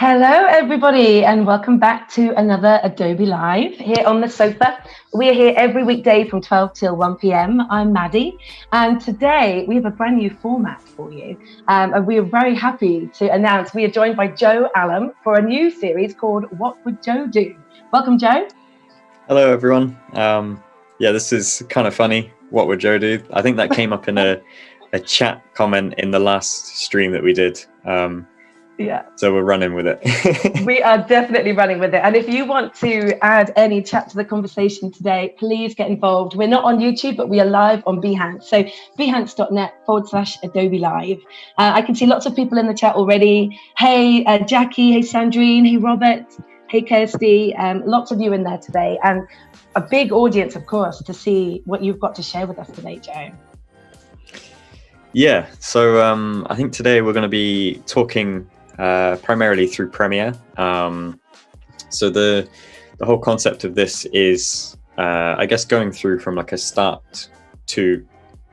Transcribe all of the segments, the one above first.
Hello, everybody, and welcome back to another Adobe Live here on the sofa. We are here every weekday from 12 till 1 p.m. I'm Maddy, and today we have a brand new format for you. And we are very happy to announce we are joined by Joe Allam for a new series called What Would Joe Do? Welcome, Joe. Hello, everyone. Yeah, this is kind of funny. What would Joe do? I think that came up in a chat comment in the last stream that we did. Yeah. So we're running with it. We are definitely running with it. And if you want to add any chat to the conversation today, please get involved. We're not on YouTube, but we are live on Behance. So behance.net/Adobe Live. I can see lots of people in the chat already. Hey, Jackie. Hey, Sandrine. Hey, Robert. Hey, Kirsty. Lots of you in there today. And a big audience, of course, to see what you've got to share with us today, Joe. Yeah. So I think today we're going to be talking primarily through Premiere. So the whole concept of this is, I guess, going through from like a start to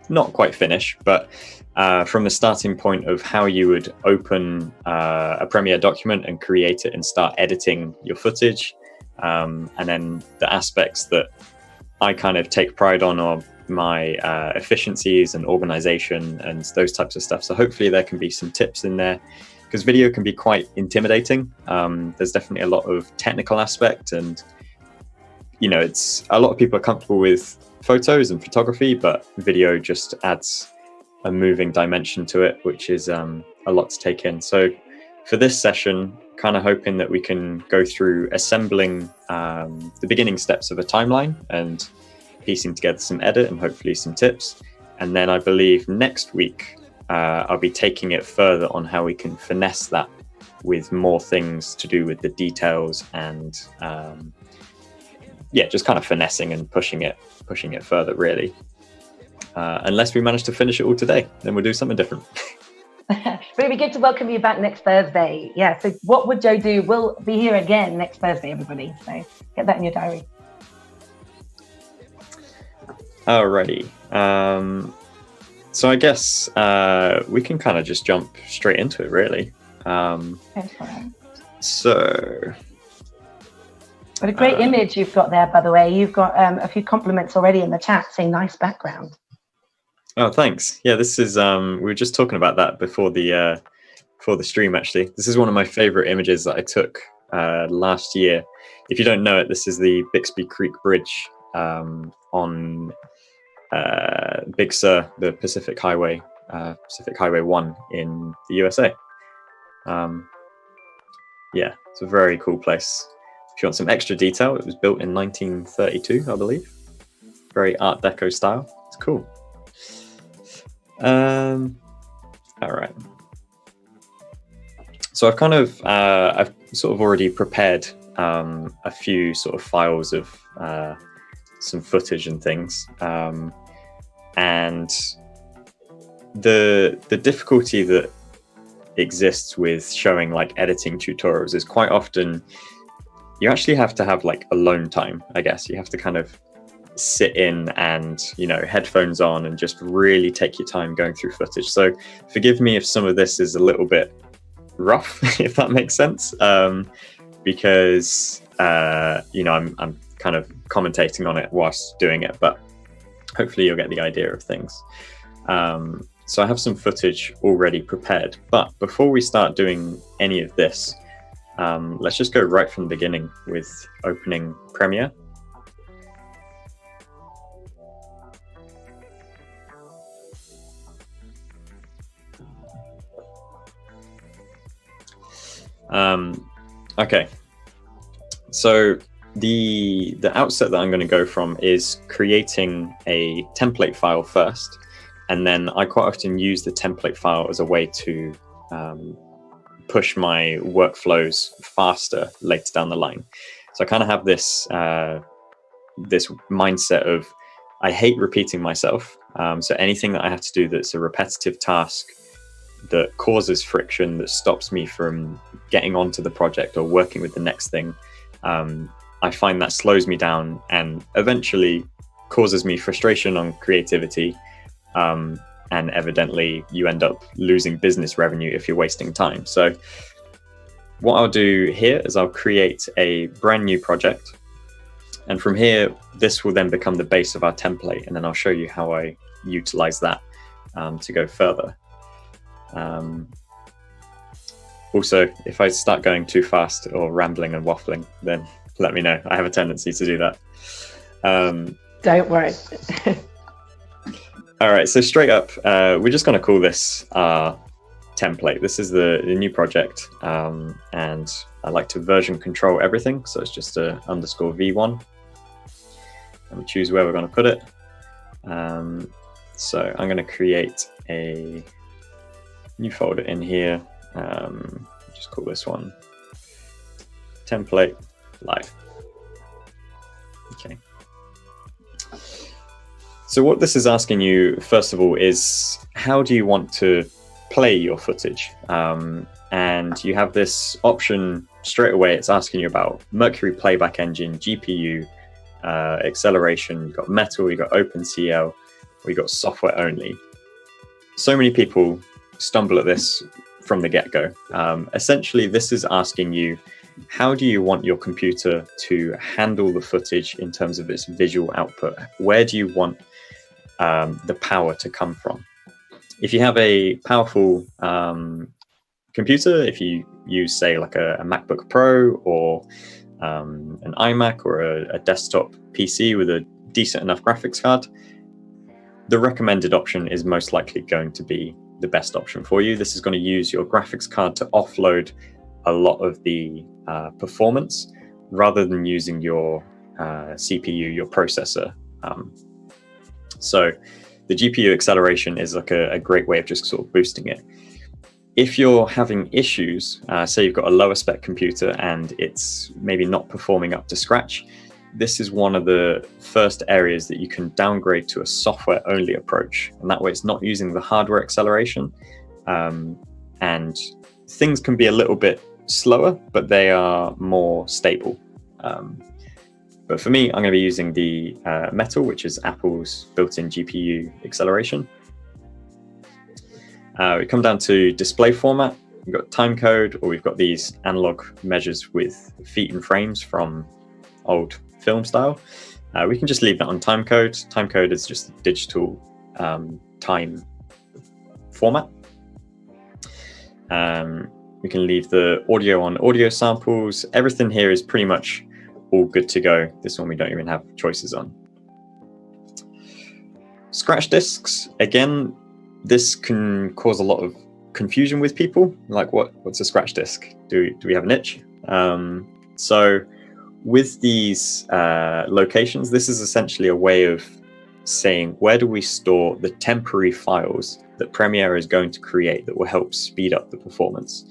not quite finish, but from the starting point of how you would open a Premiere document and create it and start editing your footage, and then the aspects that I kind of take pride on are my efficiencies and organization and those types of stuff. So hopefully there can be some tips in there, because video can be quite intimidating. There's definitely a lot of technical aspect, and it's a lot of people are comfortable with photos and photography, but video just adds a moving dimension to it, which is a lot to take in. So for this session, kind of hoping that we can go through assembling the beginning steps of a timeline and piecing together some edit and hopefully some tips. And then I believe next week, I'll be taking it further on how we can finesse that with more things to do with the details and just kind of finessing and pushing it further, really. Unless we manage to finish it all today, then we'll do something different. But it'd be good to welcome you back next Thursday. Yeah, so What Would Joe Do? We'll be here again next Thursday, everybody. So get that in your diary. Alrighty. So I guess we can kind of just jump straight into it, really. So... What a great image you've got there, by the way. You've got a few compliments already in the chat saying nice background. Oh, thanks. Yeah, this is, we were just talking about that before the stream, actually. This is one of my favorite images that I took last year. If you don't know it, this is the Bixby Creek Bridge on Big Sur, the Pacific Highway 1 in the USA. Yeah, it's a very cool place. If you want some extra detail, it was built in 1932, I believe. Very Art Deco style. It's cool. All right. So I've kind of, I've sort of already prepared a few sort of files of some footage and things. And the difficulty that exists with showing like editing tutorials is quite often you actually have to have like alone time, I guess. You have to kind of sit in and, headphones on and just really take your time going through footage. So forgive me if some of this is a little bit rough, if that makes sense, because, I'm kind of commentating on it whilst doing it, but hopefully you'll get the idea of things. So I have some footage already prepared, but before we start doing any of this, let's just go right from the beginning with opening Premiere. Okay, so the outset that I'm going to go from is creating a template file first, and then I quite often use the template file as a way to push my workflows faster later down the line. So I kind of have this this mindset of I hate repeating myself. So anything that I have to do that's a repetitive task that causes friction, that stops me from getting onto the project or working with the next thing, I find that slows me down and eventually causes me frustration on creativity. And evidently you end up losing business revenue if you're wasting time. So what I'll do here is I'll create a brand new project. And from here, this will then become the base of our template. And then I'll show you how I utilize that to go further. Also, if I start going too fast or rambling and waffling, then let me know. I have a tendency to do that. Don't worry. All right, so straight up, we're just going to call this our template. This is the new project, and I like to version control everything. So it's just a underscore v1, and we choose where we're going to put it. So I'm going to create a new folder in here. Just call this one template live. Okay. So what this is asking you, first of all, is how do you want to play your footage? And you have this option straight away. It's asking you about Mercury Playback Engine, GPU, acceleration. You've got Metal, you've got OpenCL, or you've got software only. So many people stumble at this from the get-go. Essentially, this is asking you, how do you want your computer to handle the footage in terms of its visual output? Where do you want the power to come from? If you have a powerful computer, if you use, say, like a MacBook Pro or an iMac or a desktop PC with a decent enough graphics card, the recommended option is most likely going to be the best option for you. This is going to use your graphics card to offload a lot of the performance rather than using your CPU, your processor. So the GPU acceleration is like a great way of just sort of boosting it. If you're having issues, say you've got a lower spec computer and it's maybe not performing up to scratch, this is one of the first areas that you can downgrade to a software only approach. And that way it's not using the hardware acceleration. And things can be a little bit slower, but they are more stable. But for me, I'm going to be using the Metal, which is Apple's built-in GPU acceleration. We come down to display format. We've got time code, or we've got these analog measures with feet and frames from old film style. We can just leave that on time code. Time code is just a digital time format. We can leave the audio on audio samples. Everything here is pretty much all good to go. This one we don't even have choices on. Scratch disks, again, this can cause a lot of confusion with people. Like, what's a scratch disk? Do we have an itch? So with these locations, this is essentially a way of saying, where do we store the temporary files that Premiere is going to create that will help speed up the performance?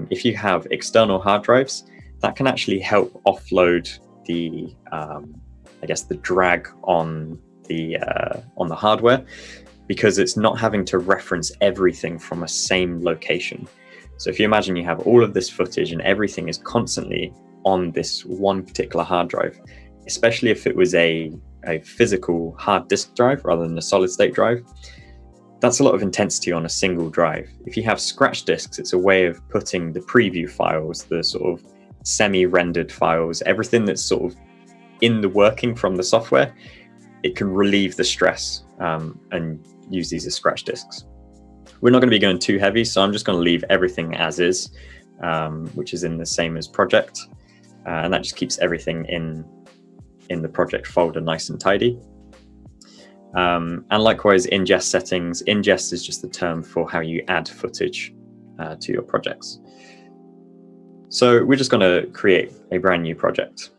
If you have external hard drives, that can actually help offload the, I guess, the drag on the hardware, because it's not having to reference everything from a same location. So if you imagine you have all of this footage and everything is constantly on this one particular hard drive, especially if it was a physical hard disk drive rather than a solid state drive, that's a lot of intensity on a single drive. If you have scratch disks, it's a way of putting the preview files, the sort of semi-rendered files, everything that's sort of in the working from the software, it can relieve the stress and use these as scratch disks. We're not going to be going too heavy, so I'm just going to leave everything as is, which is in the same as project, and that just keeps everything in the project folder nice and tidy. And likewise, ingest settings. Ingest is just the term for how you add footage to your projects. So we're just going to create a brand new project.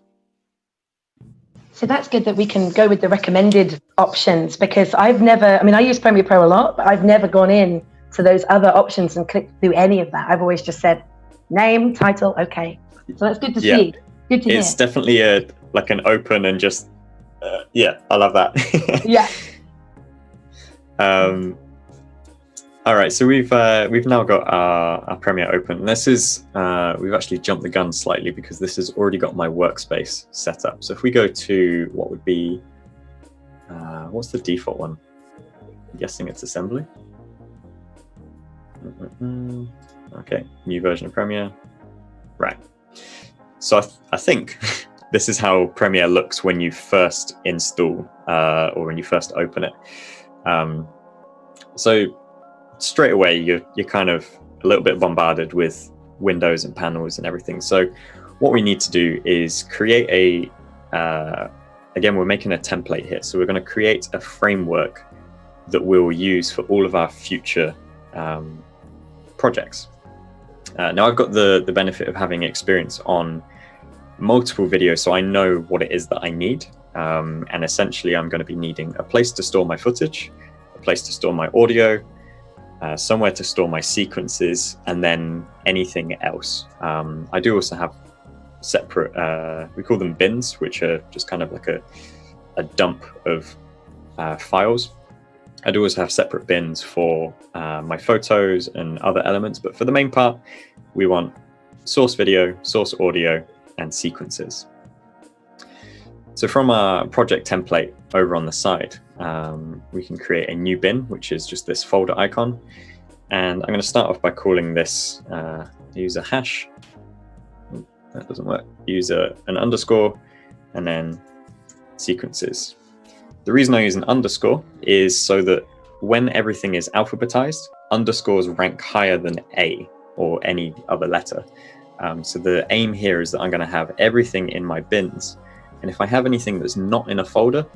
So that's good that we can go with the recommended options, because I use Premiere Pro a lot, but I've never gone in to those other options and clicked through any of that. I've always just said name, title, okay. So that's good to see. Good to hear. It's definitely an open and just, I love that. Yeah. All right, so we've now got our Premiere open. This is, we've actually jumped the gun slightly because this has already got my workspace set up. So if we go to what would be, what's the default one? I'm guessing it's assembly. Okay, new version of Premiere. Right. So I think this is how Premiere looks when you first install or when you first open it. So straight away, you're kind of a little bit bombarded with windows and panels and everything. So what we need to do is create again, we're making a template here. So we're going to create a framework that we'll use for all of our future projects. Now I've got the benefit of having experience on multiple videos, so I know what it is that I need. And essentially I'm going to be needing a place to store my footage, a place to store my audio, somewhere to store my sequences, and then anything else. I do also have separate, we call them bins, which are just kind of like a dump of files. I do also have separate bins for my photos and other elements, but for the main part, we want source video, source audio, and sequences. So from our project template over on the side, we can create a new bin, which is just this folder icon. And I'm going to start off by calling this use a hash. That doesn't work. Use an underscore and then sequences. The reason I use an underscore is so that when everything is alphabetized, underscores rank higher than A or any other letter. So the aim here is that I'm going to have everything in my bins. And if I have anything that's not in a folder,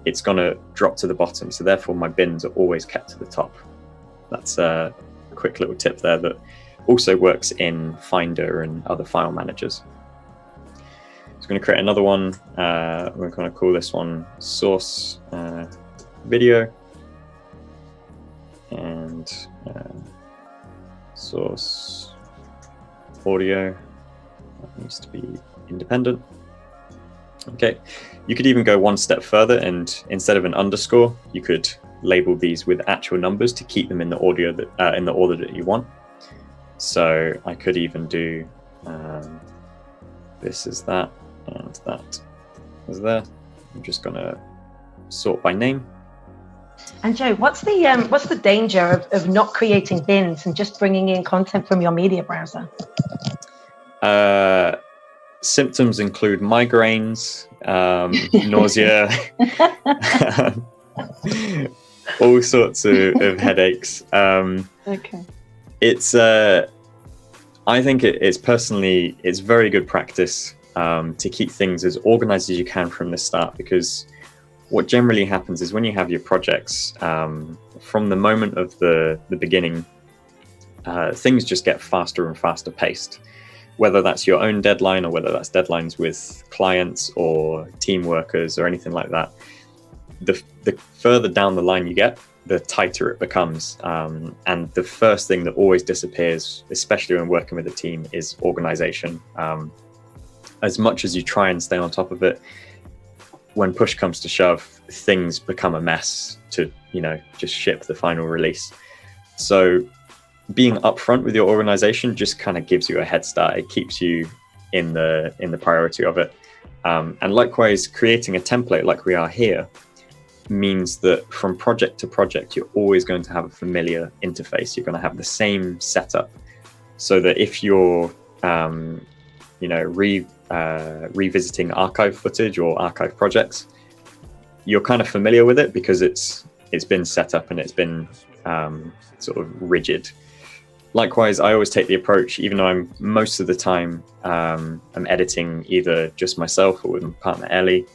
it's going to drop to the bottom. So therefore my bins are always kept to the top. That's a quick little tip there that also works in Finder and other file managers. So I'm going to create another one. We're going to call this one source video and source audio. That needs to be independent. Okay, you could even go one step further, and instead of an underscore, you could label these with actual numbers to keep them in the audio that in the order that you want. So I could even do this is that and that is there. I'm just gonna sort by name. And Joe, what's the danger of not creating bins and just bringing in content from your media browser? Symptoms include migraines, nausea, all sorts of headaches. Okay. It's I think it's very good practice to keep things as organized as you can from the start, because what generally happens is when you have your projects, from the moment of the beginning, things just get faster and faster paced. Whether that's your own deadline or whether that's deadlines with clients or team workers or anything like that, the further down the line you get, the tighter it becomes. And the first thing that always disappears, especially when working with a team, is organization. As much as you try and stay on top of it, when push comes to shove, things become a mess to, just ship the final release. So being upfront with your organization just kind of gives you a head start. It keeps you in the priority of it. And likewise, creating a template like we are here means that from project to project, you're always going to have a familiar interface. You're going to have the same setup, so that if you're, revisiting archive footage or archive projects, you're kind of familiar with it because it's been set up and it's been sort of rigid. Likewise, I always take the approach, even though I'm most of the time I'm editing either just myself or with my partner Ellie.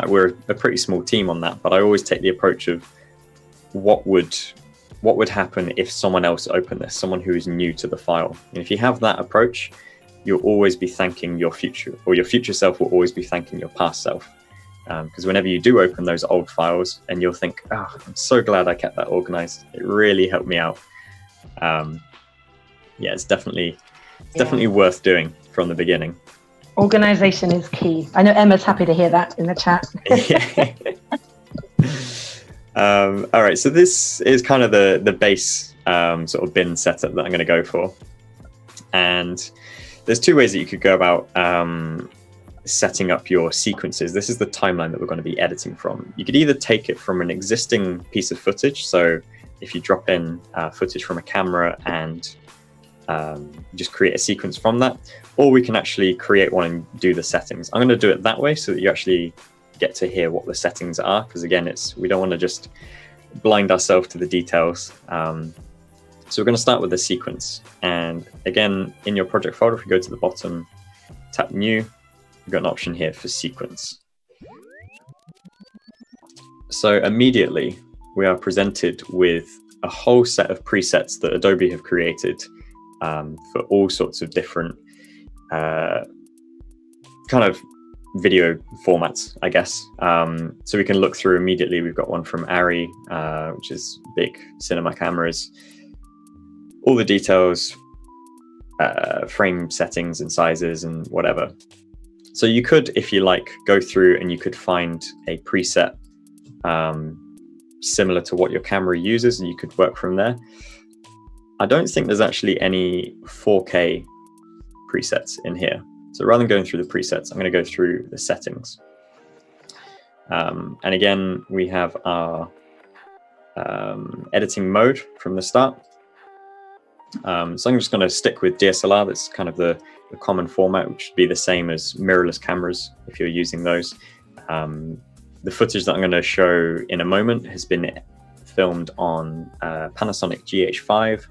We're a pretty small team on that, but I always take the approach of what would happen if someone else opened this, someone who is new to the file. And if you have that approach, you'll always be thanking your future, or your future self will always be thanking your past self, because whenever you do open those old files, and you'll think, oh, I'm so glad I kept that organized. It really helped me out. Yeah, it's definitely worth doing from the beginning. Organization is key. I know Emma's happy to hear that in the chat. All right, so this is kind of the base sort of bin setup that I'm going to go for. And there's two ways that you could go about setting up your sequences. This is the timeline that we're going to be editing from. You could either take it from an existing piece of footage. So if you drop in footage from a camera and just create a sequence from that, or we can actually create one and do the settings. I'm going to do it that way so that you actually get to hear what the settings are, because again, we don't want to just blind ourselves to the details. So we're going to start with the sequence, and again, in your project folder, if you go to the bottom, tap new, you've got an option here for sequence. So immediately we are presented with a whole set of presets that Adobe have created for all sorts of different kind of video formats, I guess. So we can look through immediately. We've got one from Arri, which is big cinema cameras, all the details, frame settings and sizes and whatever. So you could, if you like, go through and you could find a preset similar to what your camera uses, and you could work from there. I don't think there's actually any 4K presets in here. So rather than going through the presets, I'm going to go through the settings. And again, we have our editing mode from the start. So I'm just going to stick with DSLR. That's kind of the common format, which should be the same as mirrorless cameras if you're using those. The footage that I'm going to show in a moment has been filmed on Panasonic GH5,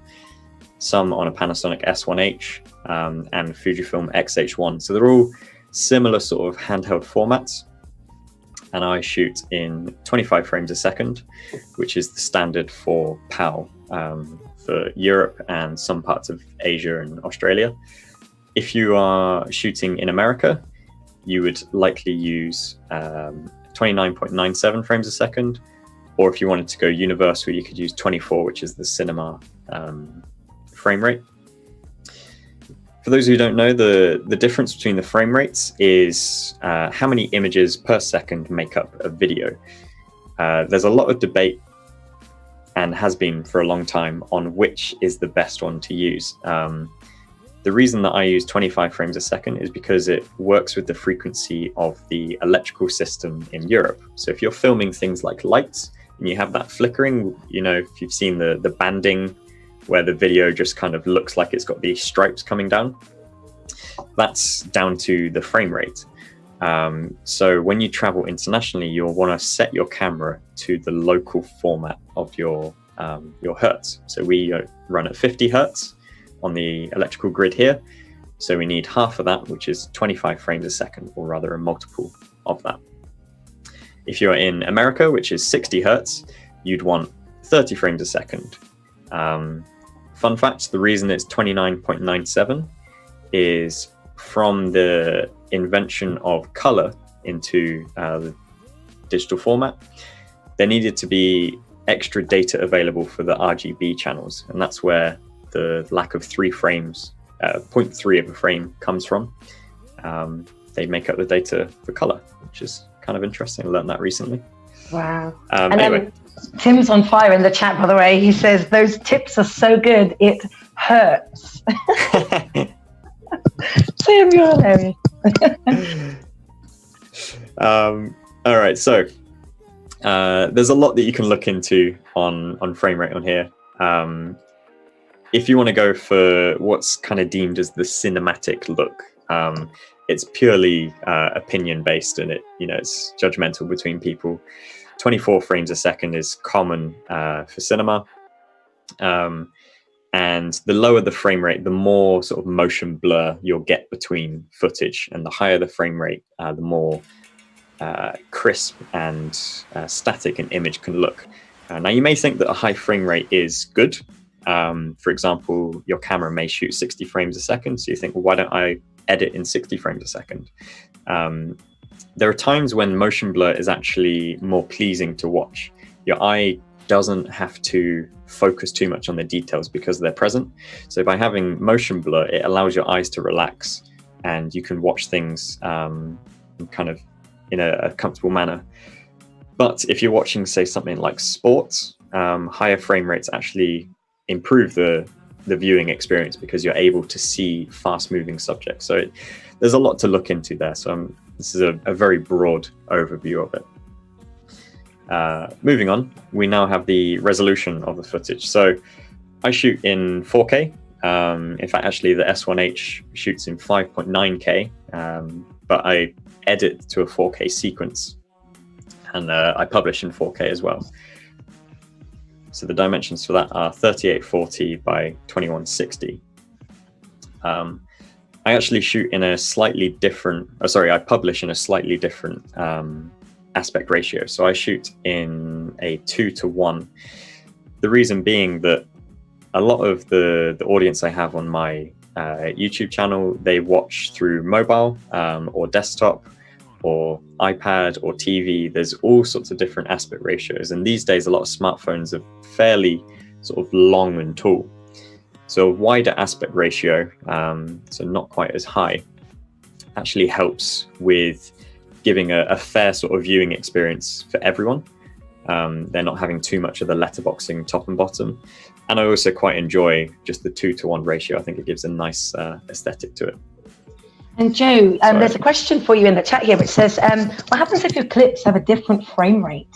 some on a Panasonic S1H, and Fujifilm X-H1. So they're all similar sort of handheld formats. And I shoot in 25 frames a second, which is the standard for PAL for Europe and some parts of Asia and Australia. If you are shooting in America, you would likely use 29.97 frames a second, or if you wanted to go universal, you could use 24, which is the cinema frame rate. For those who don't know, the difference between the frame rates is how many images per second make up a video. There's a lot of debate, and has been for a long time, on which is the best one to use. The reason that I use 25 frames a second is because it works with the frequency of the electrical system in Europe. So if you're filming things like lights and you have that flickering, you know, if you've seen the banding where the video just kind of looks like it's got these stripes coming down, that's down to the frame rate. So when you travel internationally, you'll want to set your camera to the local format of your hertz. So we run at 50 hertz on the electrical grid here. So we need half of that, which is 25 frames a second, or rather a multiple of that. If you're in America, which is 60 hertz, you'd want 30 frames a second. Fun fact, the reason it's 29.97 is from the invention of color into the digital format, there needed to be extra data available for the RGB channels, and that's where the lack of 3 frames, 0.3 of a frame comes from. They make up the data for color, which is kind of interesting. I learned that recently. Wow. Anyway. Tim's on fire in the chat, by the way. He says, those tips are so good, it hurts. Tim, you're hilarious. All right, so there's a lot that you can look into on frame rate on here. If you want to go for what's kind of deemed as the cinematic look, it's purely opinion based, and it's judgmental between people. 24 frames a second is common for cinema, and the lower the frame rate, the more sort of motion blur you'll get between footage, and the higher the frame rate, the more crisp and static an image can look. Now you may think that a high frame rate is good. For example, your camera may shoot 60 frames a second, so you think, well, why don't I edit in 60 frames a second? there are times when motion blur is actually more pleasing to watch. Your eye doesn't have to focus too much on the details because they're present. So by having motion blur, it allows your eyes to relax, and you can watch things kind of in a comfortable manner. But if you're watching, say, something like sports, higher frame rates actually improve the viewing experience because you're able to see fast-moving subjects. So there's a lot to look into there. So this is a very broad overview of it. Moving on, we now have the resolution of the footage. So I shoot in 4K. In fact, actually, the S1H shoots in 5.9K, but I edit to a 4K sequence, and I publish in 4K as well. So the dimensions for that are 3840 by 2160. I actually shoot in a slightly different, I publish in a slightly different aspect ratio. So I shoot in a 2:1. The reason being that a lot of the audience I have on my YouTube channel, they watch through mobile or desktop or iPad or TV. There's all sorts of different aspect ratios. And these days, a lot of smartphones are fairly sort of long and tall. So a wider aspect ratio, so not quite as high, actually helps with giving a fair sort of viewing experience for everyone. They're not having too much of the letterboxing top and bottom. And I also quite enjoy just the 2:1 ratio. I think it gives a nice aesthetic to it. And Joe, there's a question for you in the chat here which says, what happens if your clips have a different frame rate?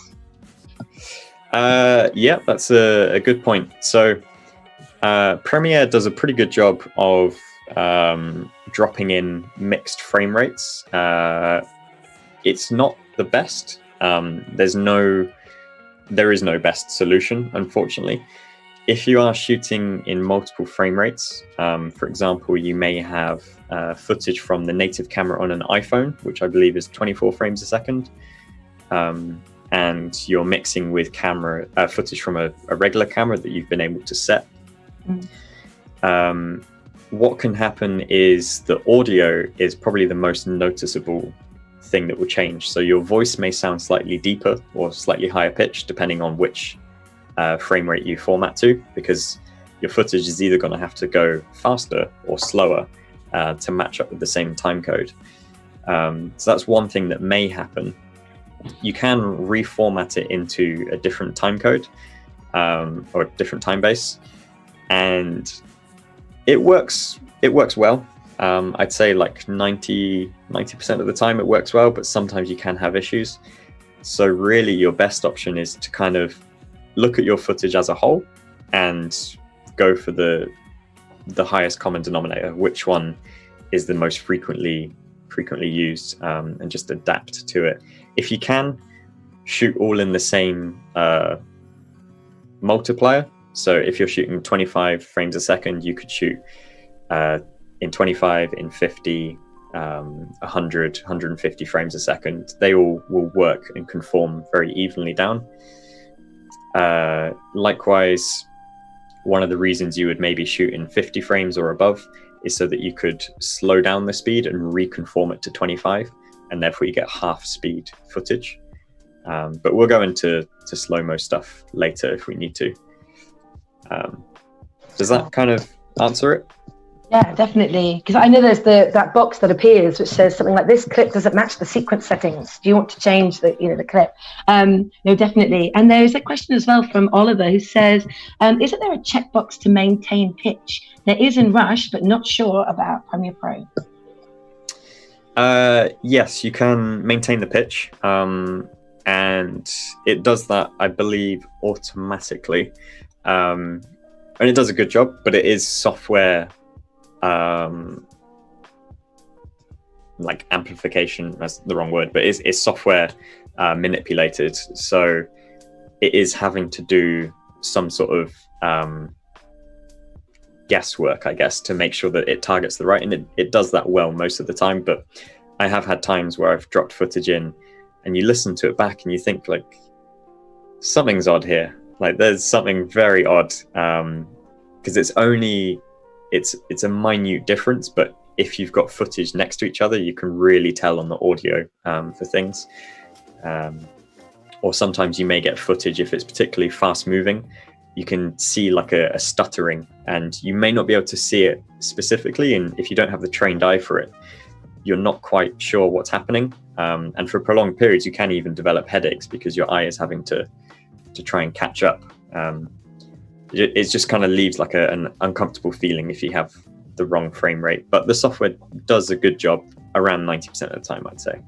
Yeah, that's a good point. So Premiere does a pretty good job of dropping in mixed frame rates. It's not the best. There is no best solution, unfortunately. If you are shooting in multiple frame rates, for example, you may have footage from the native camera on an iPhone, which I believe is 24 frames a second, and you're mixing with camera footage from a regular camera that you've been able to set. What can happen is the audio is probably the most noticeable thing that will change. So your voice may sound slightly deeper or slightly higher pitched, depending on which frame rate you format to, because your footage is either going to have to go faster or slower to match up with the same time code. So that's one thing that may happen. You can reformat it into a different time code or a different time base, and it works well. I'd say like 90% of the time it works well, but sometimes you can have issues. So really your best option is to kind of look at your footage as a whole and go for the highest common denominator, which one is the most frequently used, and just adapt to it. If you can, shoot all in the same multiplier. So if you're shooting 25 frames a second, you could shoot in 25, in 50, 100, 150 frames a second. They all will work and conform very evenly down. Likewise, one of the reasons you would maybe shoot in 50 frames or above is so that you could slow down the speed and reconform it to 25, and therefore you get half speed footage. But we'll go into slow-mo stuff later if we need to. Does that kind of answer it? Yeah, definitely. Because I know there's that box that appears which says something like, this clip doesn't match the sequence settings. Do you want to change the clip? No, definitely. And there's a question as well from Oliver who says, isn't there a checkbox to maintain pitch? There is in Rush, but not sure about Premiere Pro. Yes, you can maintain the pitch. And it does that, I believe, automatically. And it does a good job, but it is software like amplification, that's the wrong word, but it's software manipulated. So it is having to do some sort of guesswork, I guess, to make sure that it targets the right, and it does that well most of the time. But I have had times where I've dropped footage in and you listen to it back and you think like, something's odd here. Like there's something very odd, because it's a minute difference, but if you've got footage next to each other, you can really tell on the audio for things. Or sometimes you may get footage, if it's particularly fast moving, you can see like a stuttering, and you may not be able to see it specifically. And if you don't have the trained eye for it, you're not quite sure what's happening. And for prolonged periods, you can even develop headaches because your eye is having to try and catch up. It just kind of leaves like an uncomfortable feeling if you have the wrong frame rate. But the software does a good job around 90% of the time, I'd say.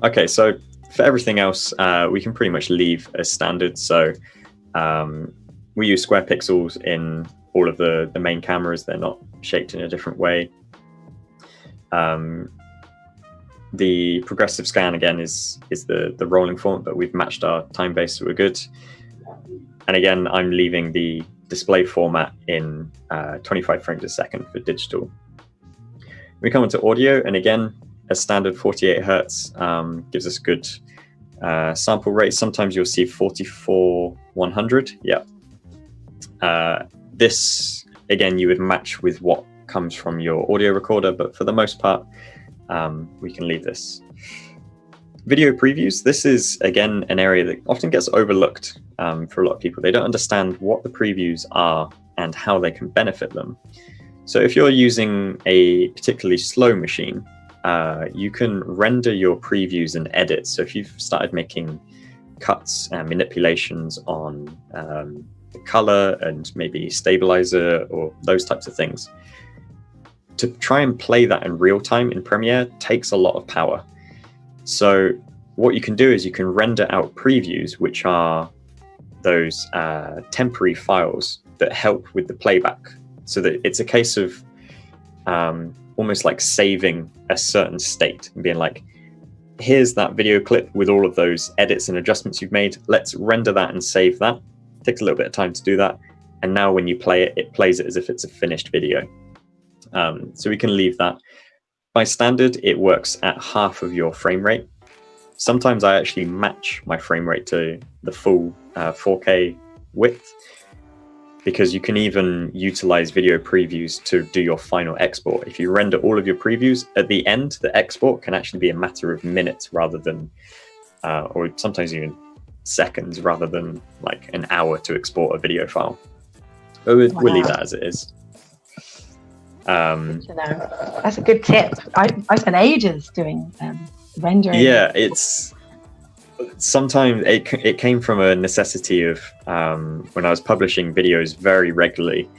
Okay, so for everything else, we can pretty much leave as standard. So we use square pixels in all of the main cameras. They're not shaped in a different way. The progressive scan, again, is the rolling format, but we've matched our time base, so we're good. And again, I'm leaving the display format in 25 frames a second for digital. We come into audio, and again, a standard 48 hertz gives us good sample rate. Sometimes you'll see 44/100. Yeah. This, again, you would match with what comes from your audio recorder, but for the most part, we can leave this. Video previews. This is, again, an area that often gets overlooked for a lot of people. They don't understand what the previews are and how they can benefit them. So if you're using a particularly slow machine, you can render your previews and edits. So if you've started making cuts and manipulations on the color and maybe stabilizer or those types of things, to try and play that in real time in Premiere takes a lot of power. So what you can do is you can render out previews, which are those temporary files that help with the playback. So that it's a case of almost like saving a certain state and being like, here's that video clip with all of those edits and adjustments you've made. Let's render that and save that. It takes a little bit of time to do that. And now when you play it, it plays it as if it's a finished video. So we can leave that. By standard, it works at half of your frame rate. Sometimes I actually match my frame rate to the full 4K width, because you can even utilize video previews to do your final export. If you render all of your previews, at the end, the export can actually be a matter of minutes rather than, or sometimes even seconds rather than like an hour to export a video file. But we'll leave that as it is. That's a good tip. I spent ages doing rendering. Yeah, it's sometimes it came from a necessity of when I was publishing videos very regularly,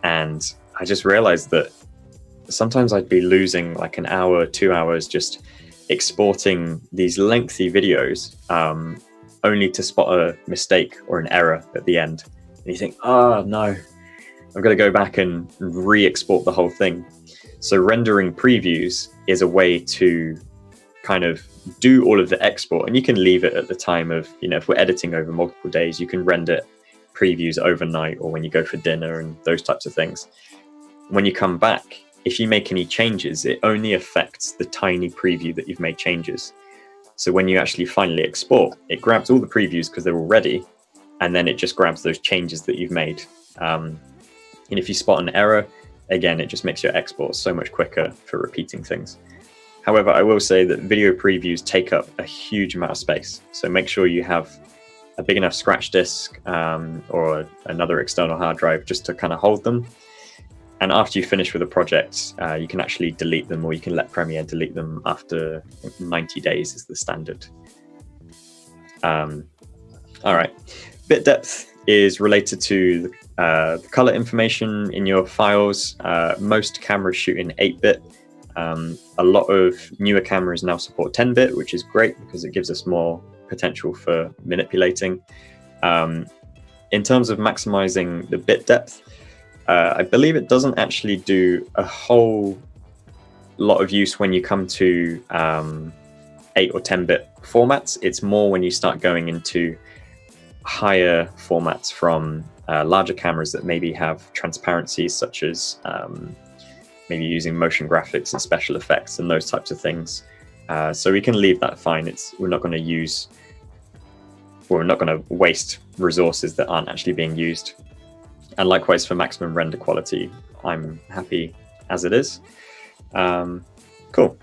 and I just realized that sometimes I'd be losing like an hour, 2 hours just exporting these lengthy videos, only to spot a mistake or an error at the end. And you think, oh no, I've got to go back and re-export the whole thing. So rendering previews is a way to kind of do all of the export, and you can leave it at the time of, you know, if we're editing over multiple days, you can render previews overnight or when you go for dinner and those types of things. When you come back, if you make any changes, it only affects the tiny preview that you've made changes. So when you actually finally export, it grabs all the previews because they're all ready, and then it just grabs those changes that you've made. And if you spot an error, again, it just makes your export so much quicker for repeating things. However, I will say that video previews take up a huge amount of space. So make sure you have a big enough scratch disk or another external hard drive just to kind of hold them. And after you finish with a project, you can actually delete them, or you can let Premiere delete them after 90 days is the standard. All right. Bit depth is related to the color information in your files. Most cameras shoot in 8-bit. A lot of newer cameras now support 10-bit, which is great because it gives us more potential for manipulating. In terms of maximizing the bit depth, I believe it doesn't actually do a whole lot of use when you come to 8 or 10-bit formats. It's more when you start going into higher formats from larger cameras that maybe have transparencies, such as maybe using motion graphics and special effects and those types of things. So we can leave that fine. We're not going to waste resources that aren't actually being used. And likewise for maximum render quality I'm happy as it is. Cool.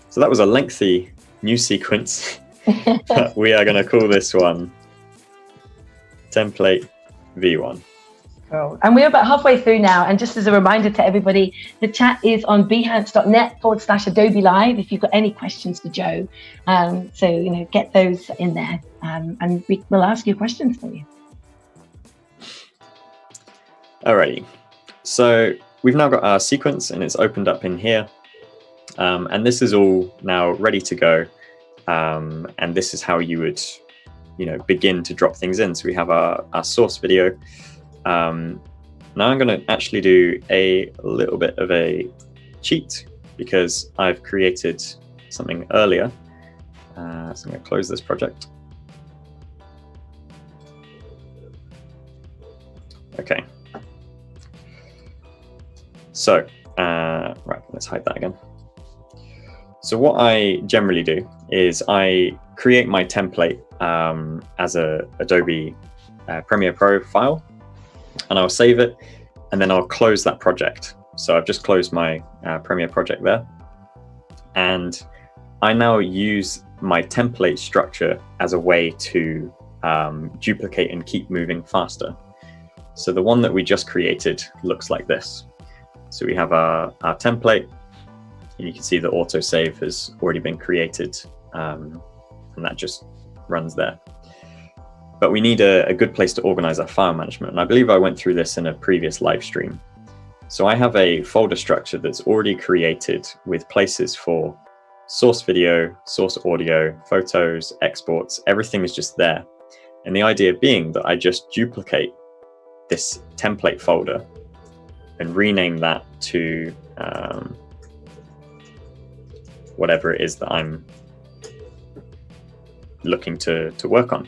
So that was a lengthy new sequence. We are going to call this one template V1. Cool. And we're about halfway through now. And just as a reminder to everybody, the chat is on behance.net/Adobe Live if you've got any questions for Joe. So, you know, get those in there and we'll ask you questions for you. Alrighty. So we've now got our sequence and it's opened up in here. And this is all now ready to go. And this is how you would, you know, begin to drop things in. So we have our source video. Now I'm going to actually do a little bit of a cheat because I've created something earlier. So I'm going to close this project. Okay. So, right, let's hide that again. So what I generally do is I create my template as a Adobe Premiere Pro file, and I'll save it, and then I'll close that project. So I've just closed my Premiere project there, and I now use my template structure as a way to duplicate and keep moving faster. So the one that we just created looks like this. So we have our template, and you can see the autosave has already been created, and that just runs there. But we need a good place to organize our file management. And I believe I went through this in a previous live stream. So I have a folder structure that's already created with places for source video, source audio, photos, exports, everything is just there. And the idea being that I just duplicate this template folder and rename that to whatever it is that I'm looking to work on.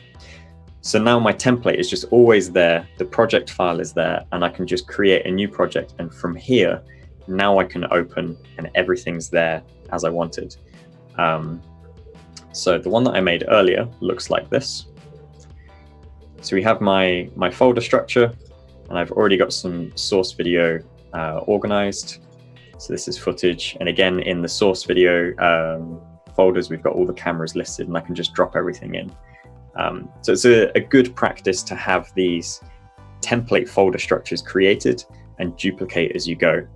So now my template is just always there, the project file is there, and I can just create a new project. And from here, now I can open and everything's there as I wanted. So the one that I made earlier looks like this. So we have my folder structure, and I've already got some source video organized. So this is footage. And again, in the source video folders, we've got all the cameras listed, and I can just drop everything in. So it's a good practice to have these template folder structures created and duplicate as you go,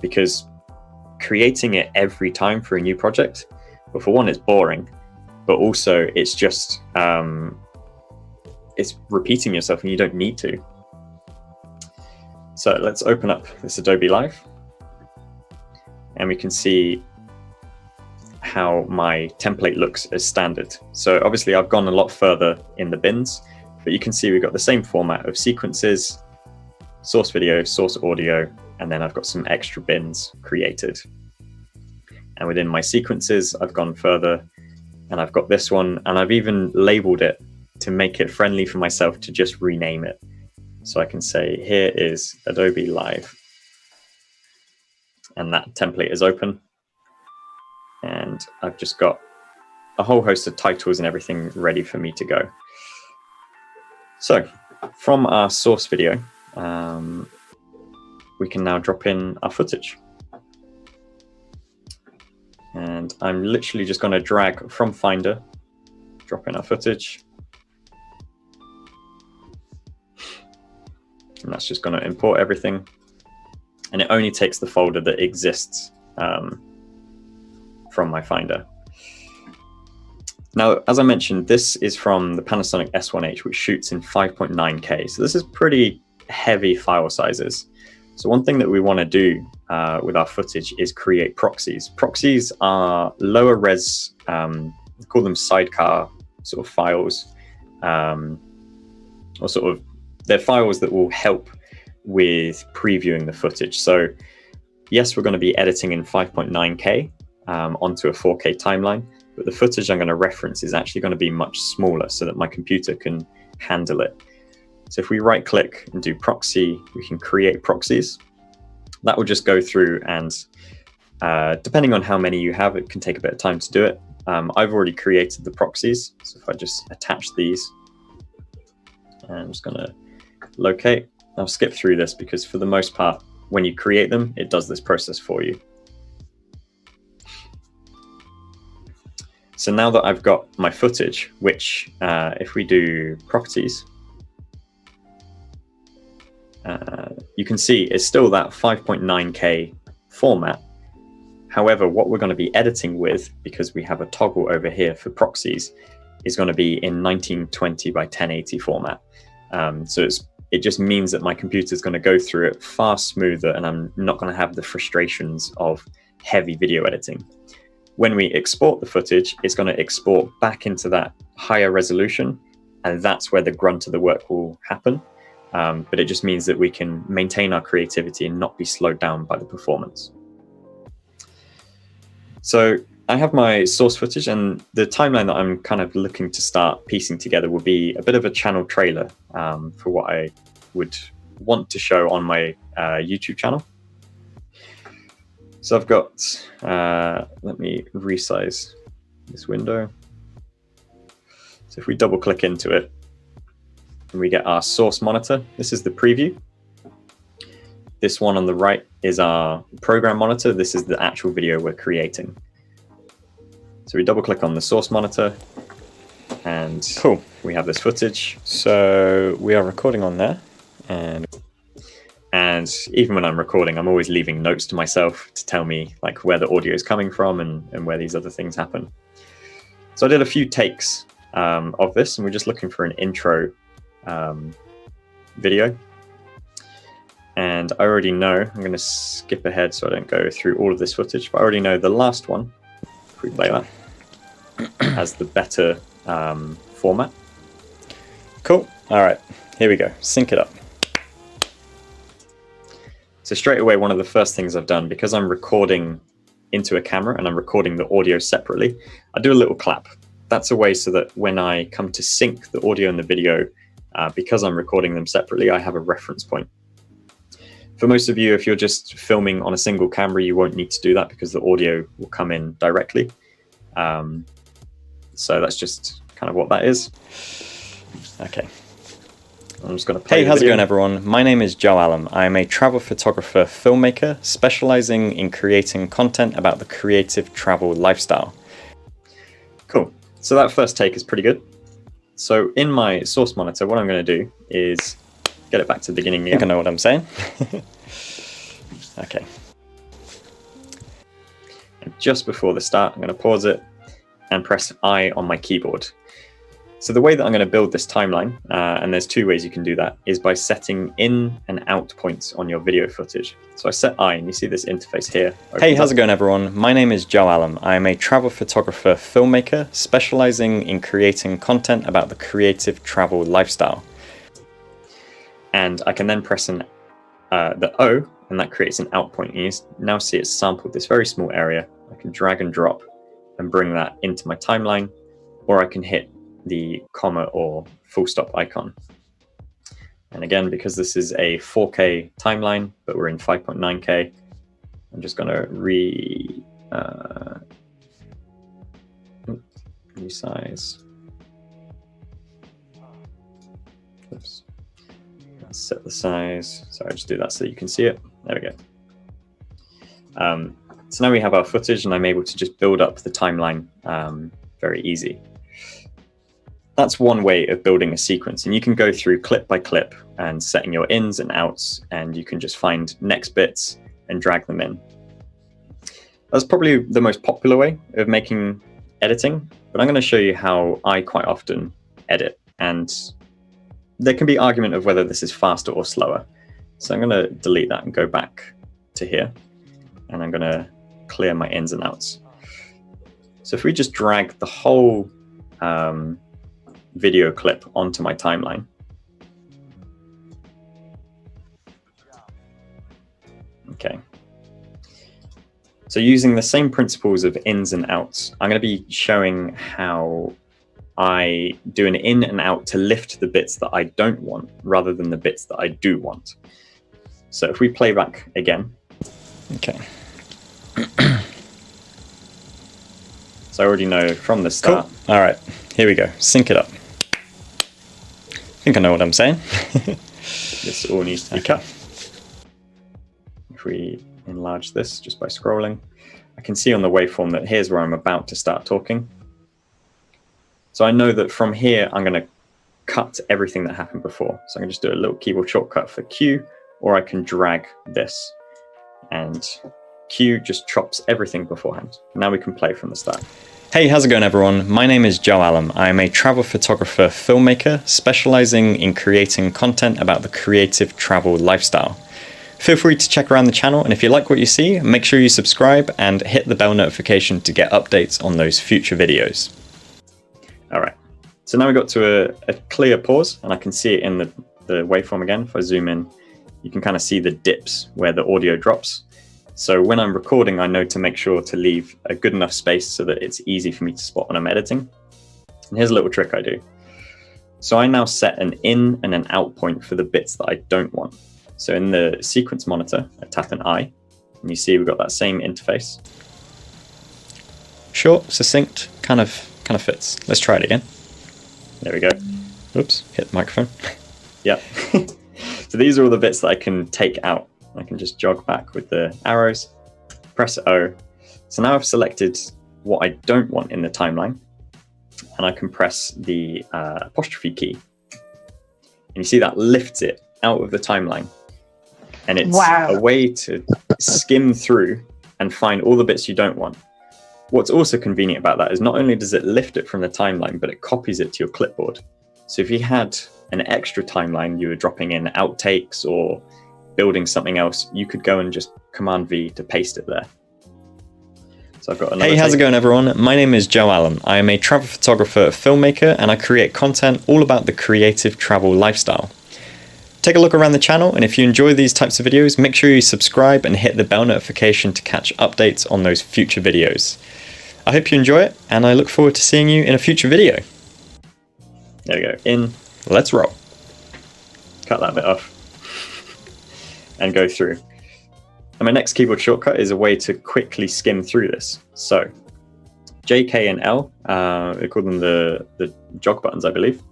because creating it every time for a new project, well, for one, it's boring, but also it's just it's repeating yourself and you don't need to. So let's open up this Adobe Live, and we can see how my template looks as standard. So obviously I've gone a lot further in the bins, but you can see we've got the same format of sequences, source video, source audio, and then I've got some extra bins created. And within my sequences, I've gone further, and I've got this one, and I've even labeled it to make it friendly for myself to just rename it. So I can say, here is Adobe Live, and that template is open. And I've just got a whole host of titles and everything ready for me to go. So from our source video, we can now drop in our footage. And I'm literally just going to drag from Finder, drop in our footage. And that's just going to import everything. And it only takes the folder that exists from my Finder. Now, as I mentioned, this is from the Panasonic S1H, which shoots in 5.9K. So this is pretty heavy file sizes. So one thing that we want to do with our footage is create proxies. Proxies are lower res, we call them sidecar sort of files, or sort of, they're files that will help with previewing the footage. So yes, we're going to be editing in 5.9K onto a 4K timeline, but the footage I'm going to reference is actually going to be much smaller so that my computer can handle it. So if we right click and do proxy, we can create proxies. That will just go through, and depending on how many you have, it can take a bit of time to do it. I've already created the proxies. So if I just attach these, and I'm just going to locate. I'll skip through this because for the most part, when you create them, it does this process for you. So now that I've got my footage, which if we do properties, you can see it's still that 5.9K format. However, what we're going to be editing with, because we have a toggle over here for proxies, is going to be in 1920 by 1080 format. So it just means that my computer is going to go through it far smoother, and I'm not going to have the frustrations of heavy video editing. When we export the footage, it's going to export back into that higher resolution, and that's where the grunt of the work will happen. But it just means that we can maintain our creativity and not be slowed down by the performance. So I have my source footage, and the timeline that I'm kind of looking to start piecing together will be a bit of a channel trailer for what I would want to show on my YouTube channel. So I've got, let me resize this window. So if we double click into it, and we get our source monitor, this is the preview. This one on the right is our program monitor. This is the actual video we're creating. So we double click on the source monitor, and cool, we have this footage. So we are recording on there, and even when I'm recording, I'm always leaving notes to myself to tell me like where the audio is coming from and where these other things happen. So I did a few takes of this, and we're just looking for an intro video. And I already know, I'm going to skip ahead so I don't go through all of this footage, but I already know the last one, if we play that, has the better format. Cool. All right, here we go. Sync it up. So straight away, one of the first things I've done, because I'm recording into a camera and I'm recording the audio separately, I do a little clap. That's a way so that when I come to sync the audio and the video, because I'm recording them separately, I have a reference point. For most of you, if you're just filming on a single camera, you won't need to do that because the audio will come in directly. So that's just kind of what that is. Okay. I'm just going to play. Hey, how's it going, everyone? My name is Joe Allam. I am a travel photographer filmmaker specializing in creating content about the creative travel lifestyle. Cool. So that first take is pretty good. So in my source monitor, what I'm going to do is get it back to the beginning. I think I know what I'm saying. Okay. And just before the start, I'm going to pause it and press I on my keyboard. So the way that I'm going to build this timeline, and there's two ways you can do that, is by setting in and out points on your video footage. So I set I, and you see this interface here. Hey, how's it going, everyone? My name is Joe Allam. I am a travel photographer filmmaker specializing in creating content about the creative travel lifestyle. And I can then press the O, and that creates an out point. You now see it's sampled this very small area. I can drag and drop and bring that into my timeline, or I can hit the comma or full stop icon. And again, because this is a 4K timeline, but we're in 5.9K, I'm just going to resize. Oops. Let's set the size. Sorry, I'll just do that so you can see it. There we go. So now we have our footage, and I'm able to just build up the timeline very easy. That's one way of building a sequence, and you can go through clip by clip and setting your ins and outs, and you can just find next bits and drag them in. That's probably the most popular way of making editing, but I'm going to show you how I quite often edit, and there can be argument of whether this is faster or slower. So I'm going to delete that and go back to here, and I'm going to clear my ins and outs. So if we just drag the whole video clip onto my timeline. Okay. So using the same principles of ins and outs, I'm going to be showing how I do an in and out to lift the bits that I don't want rather than the bits that I do want. So if we play back again. Okay. So I already know from the start. Cool. All right, here we go. Sync it up. I think I know what I'm saying. This all needs to be cut. if we enlarge this just by scrolling, I can see on the waveform that here's where I'm about to start talking. So I know that from here, I'm going to cut everything that happened before. So I can just do a little keyboard shortcut for Q, or I can drag this, and Q just chops everything beforehand. Now we can play from the start. Hey, how's it going everyone? My name is Joe Allam. I am a travel photographer filmmaker specializing in creating content about the creative travel lifestyle. Feel free to check around the channel, and if you like what you see, make sure you subscribe and hit the bell notification to get updates on those future videos. All right, so now we got to a clear pause, and I can see it in the waveform again. If I zoom in, you can kind of see the dips where the audio drops. So when I'm recording, I know to make sure to leave a good enough space so that it's easy for me to spot when I'm editing. And here's a little trick I do. So I now set an in and an out point for the bits that I don't want. So in the sequence monitor, I tap an I, and you see we've got that same interface. Short, succinct, kind of fits. Let's try it again. There we go. Oops, hit the microphone. Yeah. So these are all the bits that I can take out. I can just jog back with the arrows, press O. So now I've selected what I don't want in the timeline, and I can press the apostrophe key. And you see that lifts it out of the timeline. And it's a way to skim through and find all the bits you don't want. What's also convenient about that is not only does it lift it from the timeline, but it copies it to your clipboard. So if you had an extra timeline, you were dropping in outtakes or building something else, you could go and just Command V to paste it there. So I've got another Hey, how's it going everyone? My name is Joe Allam. I am a travel photographer, filmmaker, and I create content all about the creative travel lifestyle. Take a look around the channel, and if you enjoy these types of videos, make sure you subscribe and hit the bell notification to catch updates on those future videos. I hope you enjoy it, and I look forward to seeing you in a future video. There we go. In. Let's roll. Cut that bit off and go through. And my next keyboard shortcut is a way to quickly skim through this. So J, K, and L, we call them the jog buttons, I believe,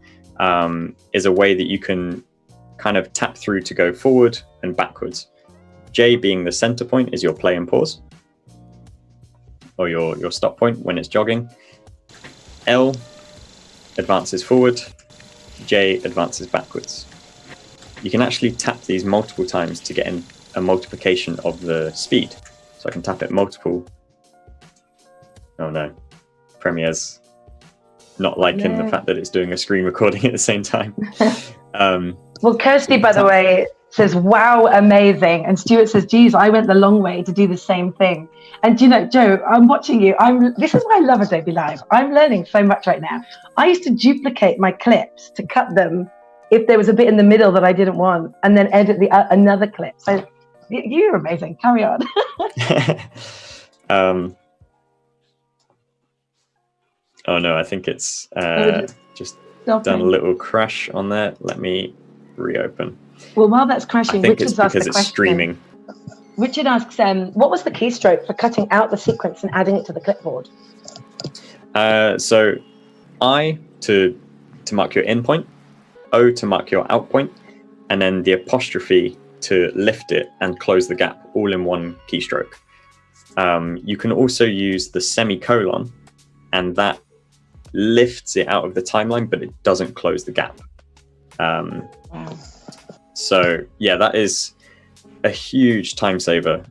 is a way that you can kind of tap through to go forward and backwards. J being the center point is your play and pause, or your stop point when it's jogging. L advances forward, J advances backwards. You can actually tap these multiple times to get in a multiplication of the speed. So I can tap it multiple. Oh no, Premiere's not liking the fact that it's doing a screen recording at the same time. Well, Kirsty, by the way, says, wow, amazing. And Stuart says, geez, I went the long way to do the same thing. And you know, Joe, I'm watching you. This is why I love Adobe Live. I'm learning so much right now. I used to duplicate my clips to cut them if there was a bit in the middle that I didn't want, and then edit another clip. So you're amazing. Carry on. Oh no, I think it's just done a little crash on there. Let me reopen. Well, while that's crashing, I think it's because it's streaming. Richard asks, what was the keystroke for cutting out the sequence and adding it to the clipboard? So I to mark your in point, O to mark your out point, and then the apostrophe to lift it and close the gap, all in one keystroke. You can also use the semicolon, and that lifts it out of the timeline, but it doesn't close the gap. Wow. So yeah, that is a huge time saver.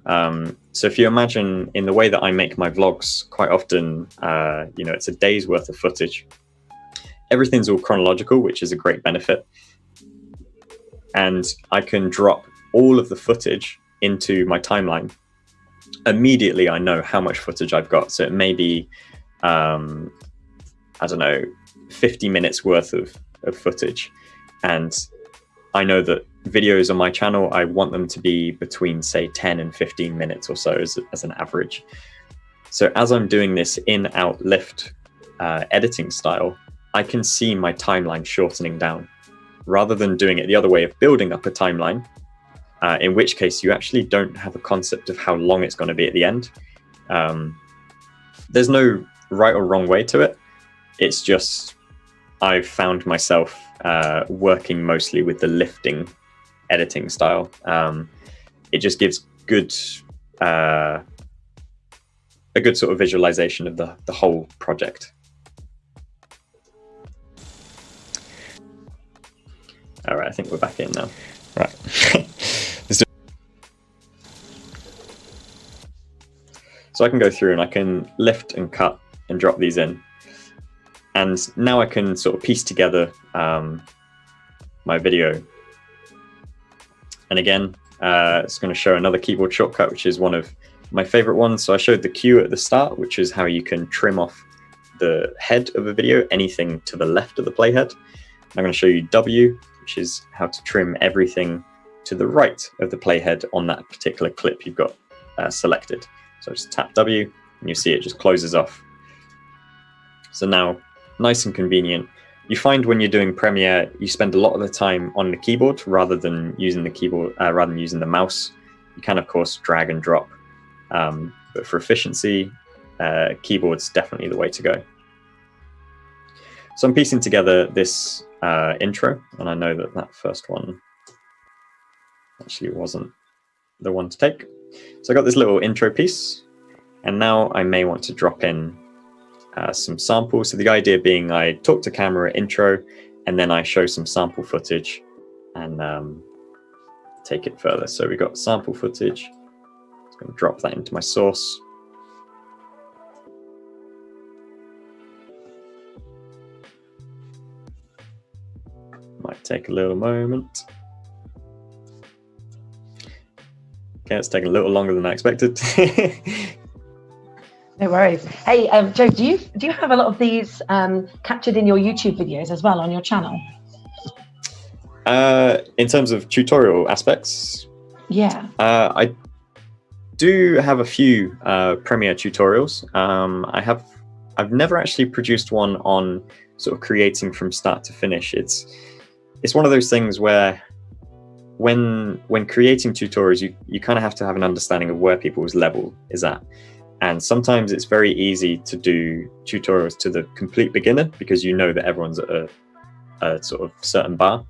So if you imagine in the way that I make my vlogs, quite often, you know, it's a day's worth of footage. Everything's all chronological, which is a great benefit. And I can drop all of the footage into my timeline. Immediately, I know how much footage I've got. So it may be, I don't know, 50 minutes worth of footage. And I know that videos on my channel, I want them to be between, say, 10 and 15 minutes or so as an average. So as I'm doing this in, out, lift editing style, I can see my timeline shortening down rather than doing it the other way of building up a timeline, in which case you actually don't have a concept of how long it's going to be at the end. There's no right or wrong way to it. It's just I've found myself working mostly with the lifting editing style. It just gives good sort of visualization of the whole project. All right, I think we're back in now. Right. So I can go through and I can lift and cut and drop these in. And now I can sort of piece together my video. And again, it's going to show another keyboard shortcut, which is one of my favorite ones. So I showed the Q at the start, which is how you can trim off the head of a video, anything to the left of the playhead. I'm going to show you W, which is how to trim everything to the right of the playhead on that particular clip you've got selected. So just tap W and you see it just closes off. So now, nice and convenient. You find when you're doing Premiere, you spend a lot of the time on the keyboard rather than using the keyboard, rather than using the mouse. You can, of course, drag and drop. But for efficiency, keyboard's definitely the way to go. So I'm piecing together this intro, and I know that that first one actually wasn't the one to take. So I got this little intro piece, and now I may want to drop in some samples. So the idea being I talk to camera intro, and then I show some sample footage and take it further. So we got sample footage. I'm going to drop that into my source. Might take a little moment. Okay, it's taking a little longer than I expected. No worries. Hey, Joe, do you have a lot of these captured in your YouTube videos as well on your channel? In terms of tutorial aspects, yeah, I do have a few Premiere tutorials. I've never actually produced one on sort of creating from start to finish. It's one of those things where when creating tutorials, you kind of have to have an understanding of where people's level is at. And sometimes it's very easy to do tutorials to the complete beginner because you know that everyone's at a sort of certain bar.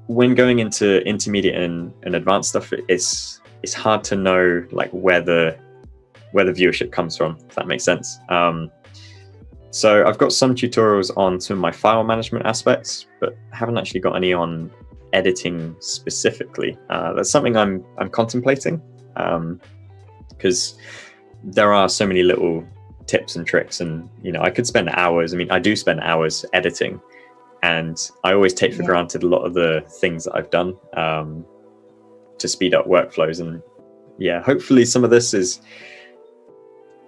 When going into intermediate and advanced stuff, it's hard to know like where the viewership comes from, if that makes sense. So I've got some tutorials on some of my file management aspects, but I haven't actually got any on editing specifically. That's something I'm contemplating, because there are so many little tips and tricks, and I could spend hours. I mean, I do spend hours editing, and I always take for granted a lot of the things that I've done to speed up workflows. And yeah, hopefully some of this is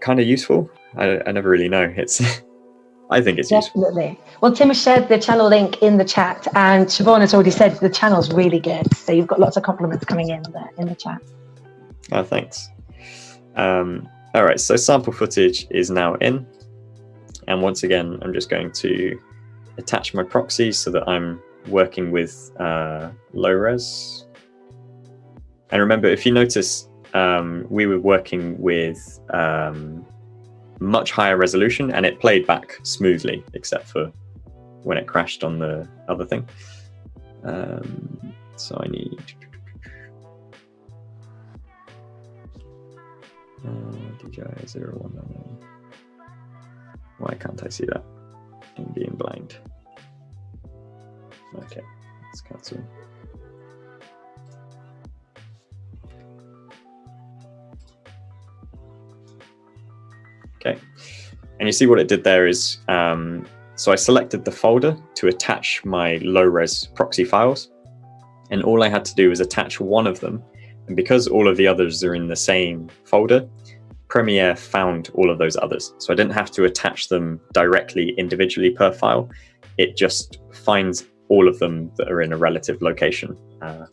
kind of useful. I never really know. I think it's useful. Definitely. Well, Tim has shared the channel link in the chat, and Siobhan has already said the channel's really good. So you've got lots of compliments coming in the chat. Oh, thanks. All right, so sample footage is now in. And once again, I'm just going to attach my proxies so that I'm working with low res. And remember, if you notice, we were working with much higher resolution, and it played back smoothly, except for when it crashed on the other thing. So I need DJI 0199. Why can't I see that? I'm being blind. Okay, let's cancel. Okay, and you see what it did there is, so I selected the folder to attach my low-res proxy files, and all I had to do was attach one of them. And because all of the others are in the same folder, Premiere found all of those others. So I didn't have to attach them directly individually per file. It just finds all of them that are in a relative location,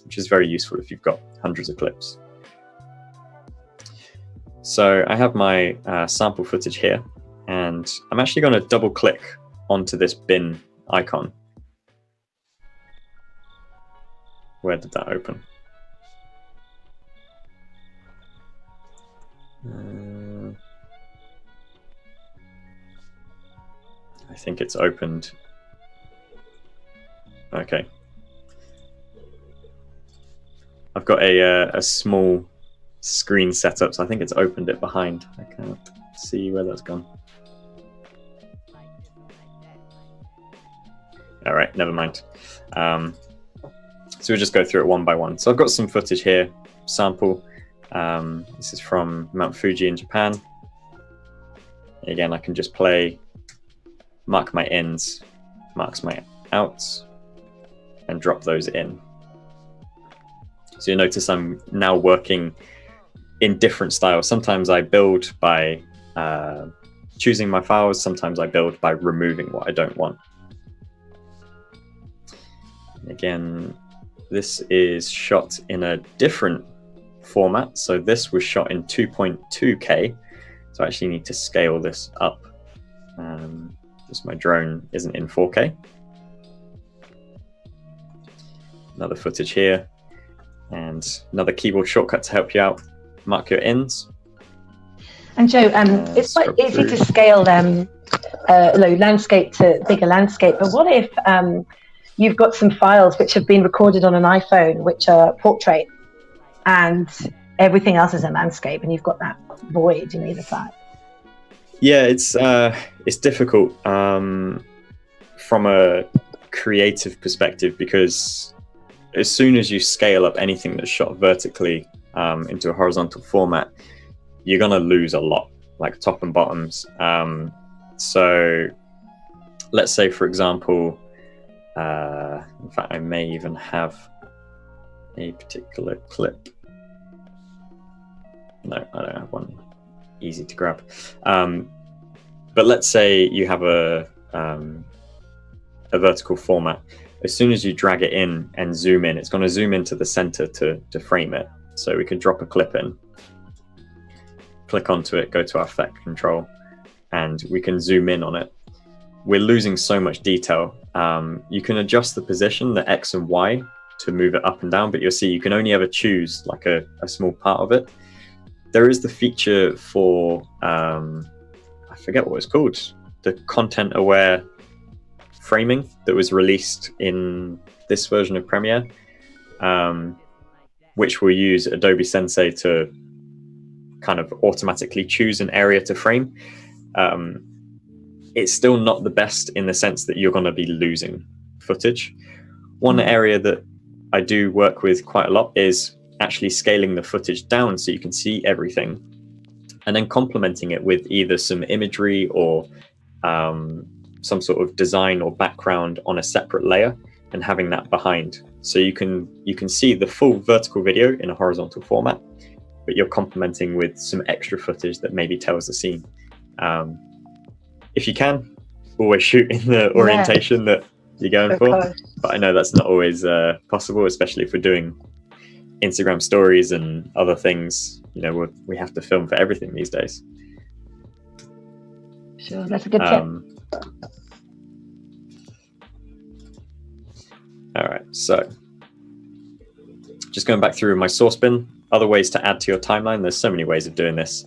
which is very useful if you've got hundreds of clips. So I have my sample footage here, and I'm actually going to double click onto this bin icon. Where did that open? I think it's opened. Okay. I've got a small screen setup, so I think it's opened it behind. I can't see where that's gone. All right, never mind. So we'll just go through it one by one. So I've got some footage here, sample. This is from Mount Fuji in Japan. Again, I can just play, mark my ins, marks my outs, and drop those in. So you notice I'm now working in different styles. Sometimes I build by choosing my files. Sometimes I build by removing what I don't want. Again, this is shot in a different format. So this was shot in 2.2K. So I actually need to scale this up. Just my drone isn't in 4K. Another footage here. And another keyboard shortcut to help you out. Mark your ins. And Joe, it's quite easy to scale landscape to bigger landscape. But what if you've got some files which have been recorded on an iPhone, which are portrait, and everything else is a landscape, and you've got that void in either side? Yeah, it's difficult from a creative perspective, because as soon as you scale up anything that's shot vertically into a horizontal format, you're gonna lose a lot, like top and bottoms. So let's say, for example, in fact, I may even have a particular clip. No, I don't have one easy to grab. But let's say you have a vertical format. As soon as you drag it in and zoom in, it's going to zoom into the center to frame it. So we can drop a clip in, click onto it, go to our effect control, and we can zoom in on it. We're losing so much detail. You can adjust the position, the X and Y, to move it up and down, but you'll see you can only ever choose like a small part of it. There is the feature for, I forget what it's called, the content aware framing that was released in this version of Premiere, which will use Adobe Sensei to kind of automatically choose an area to frame. It's still not the best in the sense that you're going to be losing footage. One area that I do work with quite a lot is actually scaling the footage down so you can see everything, and then complementing it with either some imagery or some sort of design or background on a separate layer, and having that behind. So you can see the full vertical video in a horizontal format, but you're complementing with some extra footage that maybe tells the scene. If you can, always shoot in the orientation that you're going for. But I know that's not always possible, especially if we're doing Instagram stories and other things. You know, we have to film for everything these days. Sure, that's a good tip. All right, so just going back through my source bin, other ways to add to your timeline. There's so many ways of doing this.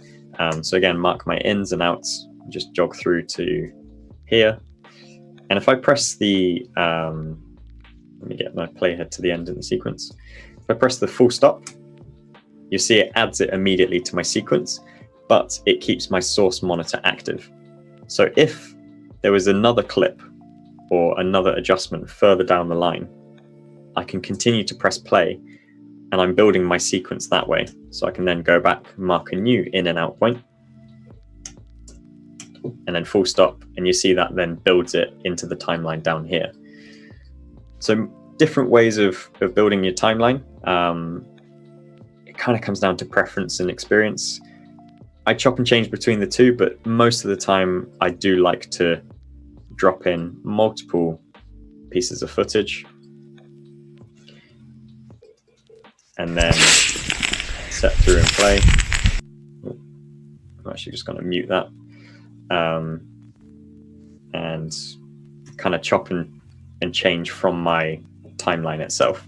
So again, mark my ins and outs, just jog through to here. And if I press the, let me get my playhead to the end of the sequence. If I press the full stop, you see it adds it immediately to my sequence, but it keeps my source monitor active. So if there was another clip or another adjustment further down the line, I can continue to press play, and I'm building my sequence that way. So I can then go back, mark a new in and out point, and then full stop, and you see that then builds it into the timeline down here. So different ways of building your timeline. It kind of comes down to preference and experience. I chop and change between the two, but most of the time I do like to drop in multiple pieces of footage and then set through and play. I'm actually just going to mute that. And kind of chop and change from my timeline itself.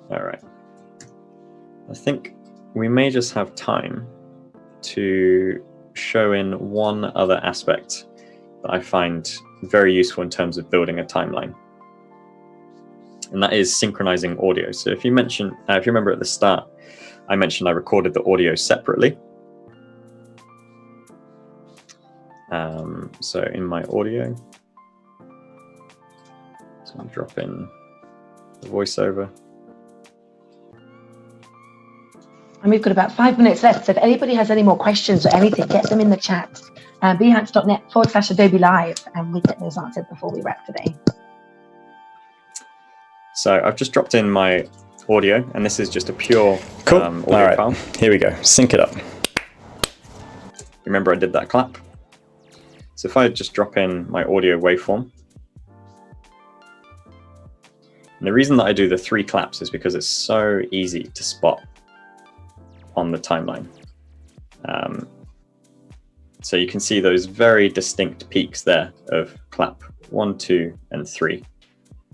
All right. I think we may just have time to show in one other aspect that I find very useful in terms of building a timeline. And that is synchronizing audio. So if you remember at the start, I mentioned I recorded the audio separately. So in my audio, so I'll drop in the voiceover. And we've got about 5 minutes left. So if anybody has any more questions or anything, get them in the chat. behance.net/Adobe Live, and we get those answered before we wrap today. So I've just dropped in my audio, and this is just a pure audio file. Here we go. Sync it up. Remember I did that clap. So if I just drop in my audio waveform, and the reason that I do the 3 claps is because it's so easy to spot on the timeline. So you can see those very distinct peaks there of clap 1, 2, and 3.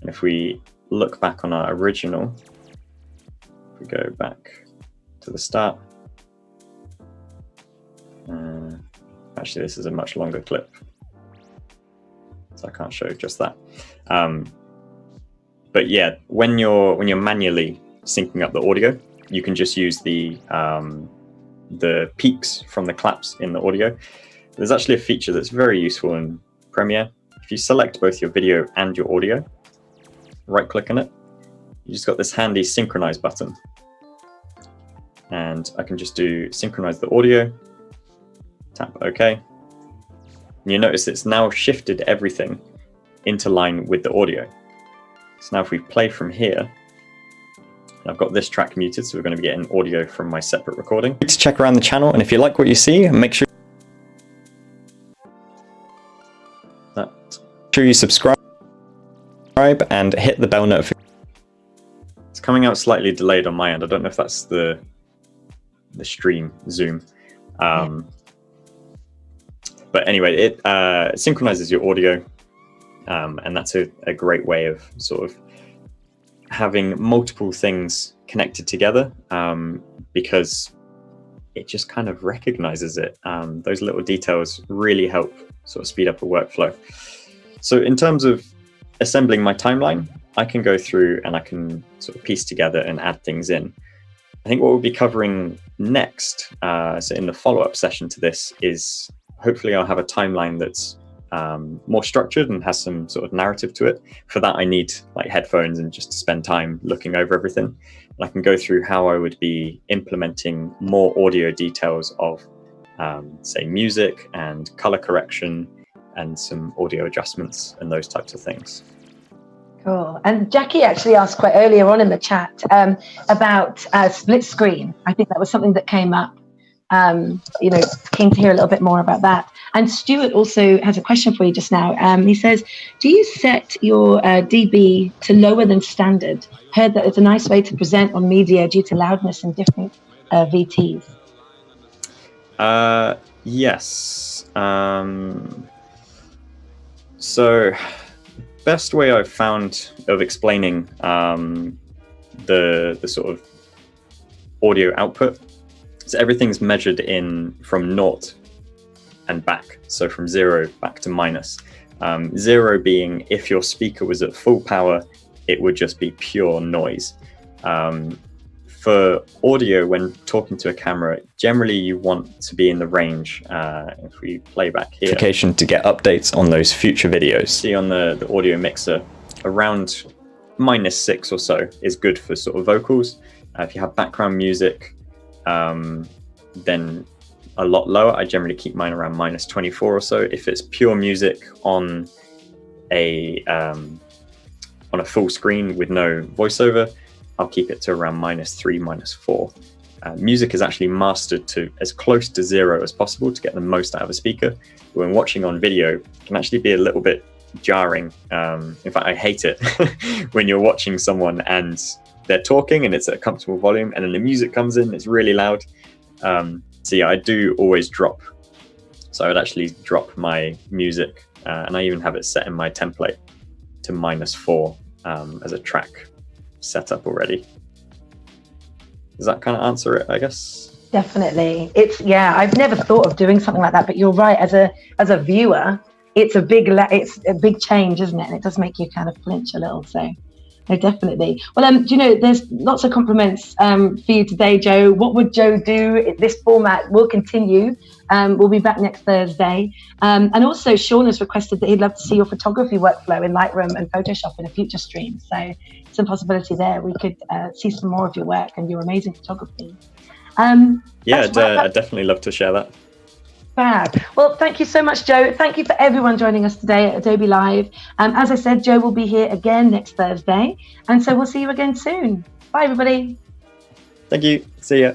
And if we look back on our original, if we go back to the start, actually this is a much longer clip, so I can't show just that. But yeah, when you're manually syncing up the audio, you can just use the peaks from the claps in the audio. There's actually a feature that's very useful in Premiere. If you select both your video and your audio, right click on it, you just got this handy synchronize button. And I can just do synchronize the audio, tap OK. And you notice it's now shifted everything into line with the audio. So now if we play from here, I've got this track muted, so we're going to be getting audio from my separate recording. To check around the channel, and if you like what you see, make sure you subscribe and hit the bell notification. It's coming out slightly delayed on my end. I don't know if that's the stream zoom. But anyway, it synchronizes your audio, and that's a great way of sort of having multiple things connected together, because it just kind of recognizes it. Those little details really help sort of speed up a workflow. So in terms of assembling my timeline, I can go through and I can sort of piece together and add things in. I think what we'll be covering next, so in the follow-up session to this, is hopefully I'll have a timeline that's more structured and has some sort of narrative to it. For that, I need like headphones and just to spend time looking over everything. And I can go through how I would be implementing more audio details of, say, music and color correction and some audio adjustments and those types of things. Cool. And Jackie actually asked quite earlier on in the chat about split screen. I think that was something that came up. Keen to hear a little bit more about that. And Stuart also has a question for you just now. He says, do you set your dB to lower than standard? Heard that it's a nice way to present on media due to loudness and different VTs. Yes. So best way I've found of explaining the sort of audio output, so everything's measured in from 0 and back, so from 0 back to minus. 0 being if your speaker was at full power, it would just be pure noise. For audio, when talking to a camera, generally you want to be in the range. If we play back here, to get updates on those future videos. See on the audio mixer, around -6 or so is good for sort of vocals. If you have background music, then a lot lower. I generally keep mine around -24 or so. If it's pure music on a full screen with no voiceover, I'll keep it to around -3, -4. Music is actually mastered to as close to 0 as possible to get the most out of a speaker. But when watching on video, it can actually be a little bit jarring. In fact, I hate it when you're watching someone and they're talking and it's at a comfortable volume, and then the music comes in, it's really loud. So yeah, I do always drop. So I would actually drop my music, and I even have it set in my template to -4 as a track setup already. Does that kind of answer it, I guess? Definitely. I've never thought of doing something like that, but you're right. As a viewer, it's a big change, isn't it? And it does make you kind of flinch a little. So, no, definitely. Well, do you know, there's lots of compliments for you today, Joe. What would Joe do? This format will continue. We'll be back next Thursday. And also, Sean has requested that he'd love to see your photography workflow in Lightroom and Photoshop in a future stream. So, some possibility there. We could see some more of your work and your amazing photography. Yeah, I'd definitely love to share that. Fab. Well, thank you so much, Joe. Thank you for everyone joining us today at Adobe Live. As I said, Joe will be here again next Thursday. And so we'll see you again soon. Bye, everybody. Thank you. See ya.